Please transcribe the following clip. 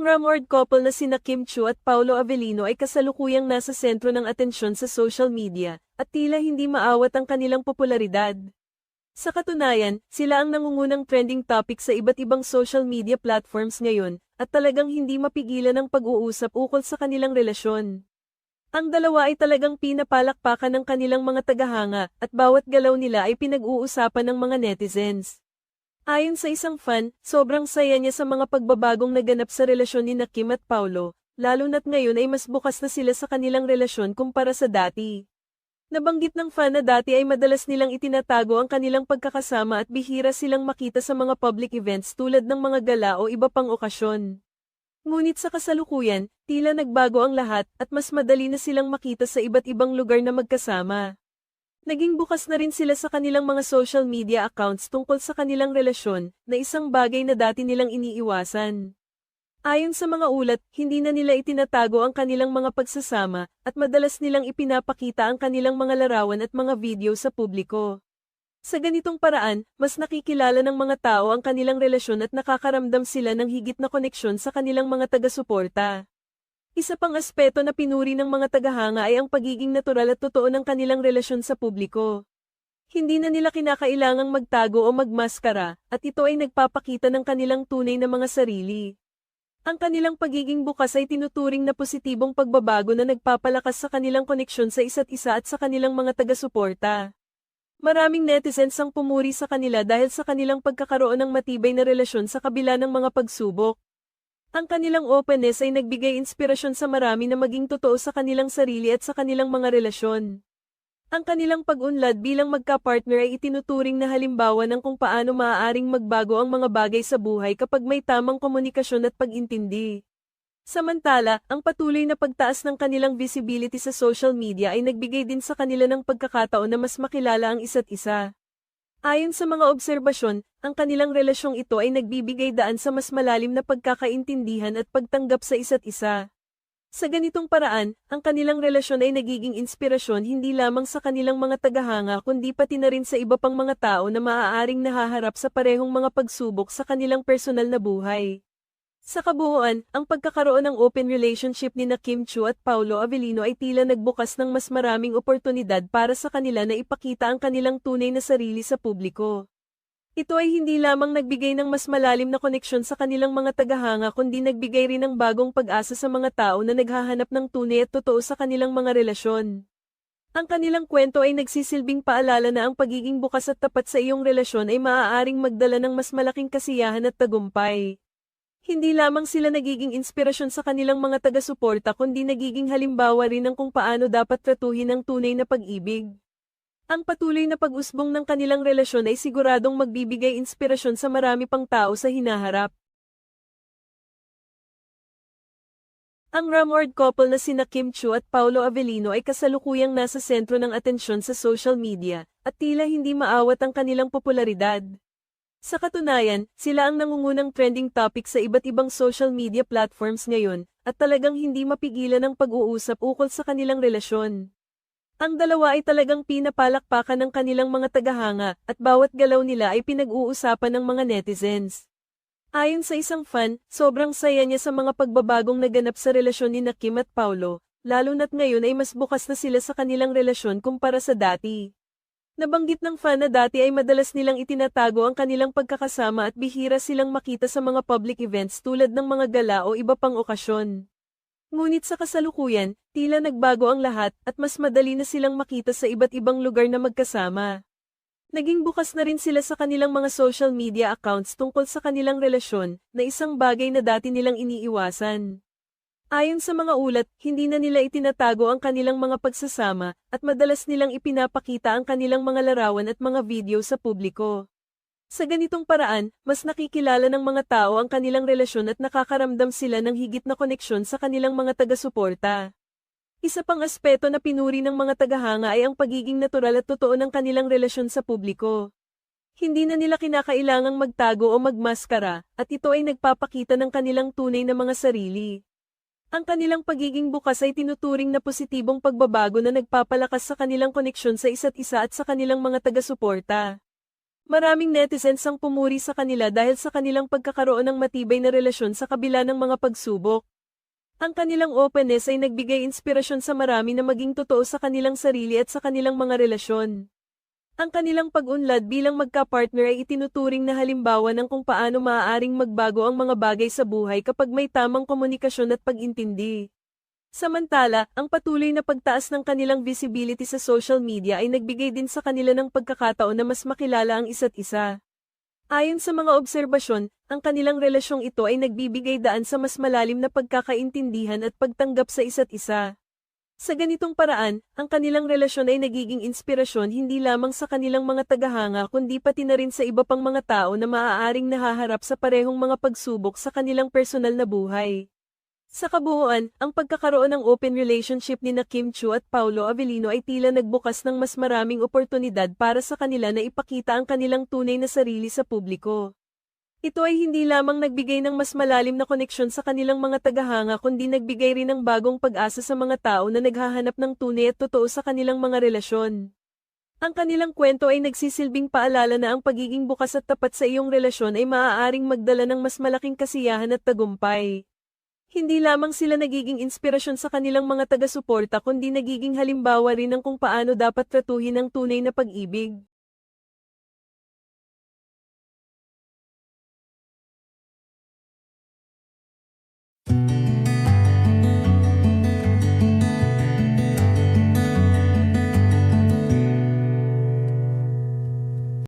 Ang rumored couple na sina Kim Chiu at Paolo Avellino ay kasalukuyang nasa sentro ng atensyon sa social media, at tila hindi maawat ang kanilang popularidad. Sa katunayan, sila ang nangungunang trending topic sa iba't ibang social media platforms ngayon, at talagang hindi mapigilan ang pag-uusap ukol sa kanilang relasyon. Ang dalawa ay talagang pinapalakpakan ng kanilang mga tagahanga, at bawat galaw nila ay pinag-uusapan ng mga netizens. Ayon sa isang fan, sobrang saya niya sa mga pagbabagong naganap sa relasyon ni Kim at Paolo, lalo na't ngayon ay mas bukas na sila sa kanilang relasyon kumpara sa dati. Nabanggit ng fan na dati ay madalas nilang itinatago ang kanilang pagkakasama at bihira silang makita sa mga public events tulad ng mga gala o iba pang okasyon. Ngunit sa kasalukuyan, tila nagbago ang lahat at mas madali na silang makita sa iba't ibang lugar na magkasama. Naging bukas na rin sila sa kanilang mga social media accounts tungkol sa kanilang relasyon, na isang bagay na dati nilang iniiwasan. Ayon sa mga ulat, hindi na nila itinatago ang kanilang mga pagsasama, at madalas nilang ipinapakita ang kanilang mga larawan at mga video sa publiko. Sa ganitong paraan, mas nakikilala ng mga tao ang kanilang relasyon at nakakaramdam sila ng higit na koneksyon sa kanilang mga taga-suporta. Isa pang aspeto na pinuri ng mga tagahanga ay ang pagiging natural at totoo ng kanilang relasyon sa publiko. Hindi na nila kinakailangang magtago o magmaskara, at ito ay nagpapakita ng kanilang tunay na mga sarili. Ang kanilang pagiging bukas ay tinuturing na positibong pagbabago na nagpapalakas sa kanilang koneksyon sa isa't isa at sa kanilang mga taga-suporta. Maraming netizens ang pumuri sa kanila dahil sa kanilang pagkakaroon ng matibay na relasyon sa kabila ng mga pagsubok. Ang kanilang openness ay nagbigay inspirasyon sa marami na maging totoo sa kanilang sarili at sa kanilang mga relasyon. Ang kanilang pag-unlad bilang magka-partner ay itinuturing na halimbawa ng kung paano maaaring magbago ang mga bagay sa buhay kapag may tamang komunikasyon at pag-intindi. Samantala, ang patuloy na pagtaas ng kanilang visibility sa social media ay nagbigay din sa kanila ng pagkakataon na mas makilala ang isa't isa. Ayon sa mga obserbasyon, ang kanilang relasyong ito ay nagbibigay daan sa mas malalim na pagkakaintindihan at pagtanggap sa isa't isa. Sa ganitong paraan, ang kanilang relasyon ay nagiging inspirasyon hindi lamang sa kanilang mga tagahanga kundi pati na rin sa iba pang mga tao na maaaring nahaharap sa parehong mga pagsubok sa kanilang personal na buhay. Sa kabuuan, ang pagkakaroon ng open relationship ni Kim Chiu at Paolo Avellino ay tila nagbukas ng mas maraming oportunidad para sa kanila na ipakita ang kanilang tunay na sarili sa publiko. Ito ay hindi lamang nagbigay ng mas malalim na koneksyon sa kanilang mga tagahanga kundi nagbigay rin ng bagong pag-asa sa mga tao na naghahanap ng tunay at totoo sa kanilang mga relasyon. Ang kanilang kwento ay nagsisilbing paalala na ang pagiging bukas at tapat sa iyong relasyon ay maaaring magdala ng mas malaking kasiyahan at tagumpay. Hindi lamang sila nagiging inspirasyon sa kanilang mga taga-suporta kundi nagiging halimbawa rin ng kung paano dapat tratuhin ang tunay na pag-ibig. Ang patuloy na pag-usbong ng kanilang relasyon ay siguradong magbibigay inspirasyon sa marami pang tao sa hinaharap. Ang rumored couple na sina Kim Chiu at Paolo Avellino ay kasalukuyang nasa sentro ng atensyon sa social media, at tila hindi maawat ang kanilang popularidad. Sa katunayan, sila ang nangungunang trending topic sa iba't ibang social media platforms ngayon, at talagang hindi mapigilan ang pag-uusap ukol sa kanilang relasyon. Ang dalawa ay talagang pinapalakpakan ng kanilang mga tagahanga, at bawat galaw nila ay pinag-uusapan ng mga netizens. Ayon sa isang fan, sobrang saya niya sa mga pagbabagong naganap sa relasyon ni Kim at Paolo, lalo na't ngayon ay mas bukas na sila sa kanilang relasyon kumpara sa dati. Nabanggit ng fan na dati ay madalas nilang itinatago ang kanilang pagkakasama at bihira silang makita sa mga public events tulad ng mga gala o iba pang okasyon. Ngunit sa kasalukuyan, tila nagbago ang lahat at mas madali na silang makita sa iba't ibang lugar na magkasama. Naging bukas na rin sila sa kanilang mga social media accounts tungkol sa kanilang relasyon, na isang bagay na dati nilang iniiwasan. Ayon sa mga ulat, hindi na nila itinatago ang kanilang mga pagsasama, at madalas nilang ipinapakita ang kanilang mga larawan at mga video sa publiko. Sa ganitong paraan, mas nakikilala ng mga tao ang kanilang relasyon at nakakaramdam sila ng higit na koneksyon sa kanilang mga taga-suporta. Isa pang aspeto na pinuri ng mga tagahanga ay ang pagiging natural at totoo ng kanilang relasyon sa publiko. Hindi na nila kinakailangang magtago o magmaskara, at ito ay nagpapakita ng kanilang tunay na mga sarili. Ang kanilang pagiging bukas ay tinuturing na positibong pagbabago na nagpapalakas sa kanilang koneksyon sa isa't isa at sa kanilang mga taga-suporta. Maraming netizens ang pumuri sa kanila dahil sa kanilang pagkakaroon ng matibay na relasyon sa kabila ng mga pagsubok. Ang kanilang openness ay nagbigay inspirasyon sa marami na maging totoo sa kanilang sarili at sa kanilang mga relasyon. Ang kanilang pag-unlad bilang magka-partner ay itinuturing na halimbawa ng kung paano maaaring magbago ang mga bagay sa buhay kapag may tamang komunikasyon at pag-intindi. Samantala, ang patuloy na pagtaas ng kanilang visibility sa social media ay nagbigay din sa kanila ng pagkakataon na mas makilala ang isa't isa. Ayon sa mga obserbasyon, ang kanilang relasyong ito ay nagbibigay daan sa mas malalim na pagkakaintindihan at pagtanggap sa isa't isa. Sa ganitong paraan, ang kanilang relasyon ay nagiging inspirasyon hindi lamang sa kanilang mga tagahanga kundi pati na rin sa iba pang mga tao na maaaring nahaharap sa parehong mga pagsubok sa kanilang personal na buhay. Sa kabuuan, ang pagkakaroon ng open relationship ni Kim Chiu at Paolo Avellino ay tila nagbukas ng mas maraming oportunidad para sa kanila na ipakita ang kanilang tunay na sarili sa publiko. Ito ay hindi lamang nagbigay ng mas malalim na koneksyon sa kanilang mga tagahanga kundi nagbigay rin ng bagong pag-asa sa mga tao na naghahanap ng tunay at totoo sa kanilang mga relasyon. Ang kanilang kwento ay nagsisilbing paalala na ang pagiging bukas at tapat sa iyong relasyon ay maaaring magdala ng mas malaking kasiyahan at tagumpay. Hindi lamang sila nagiging inspirasyon sa kanilang mga taga-suporta kundi nagiging halimbawa rin ng kung paano dapat tratuhin ang tunay na pag-ibig.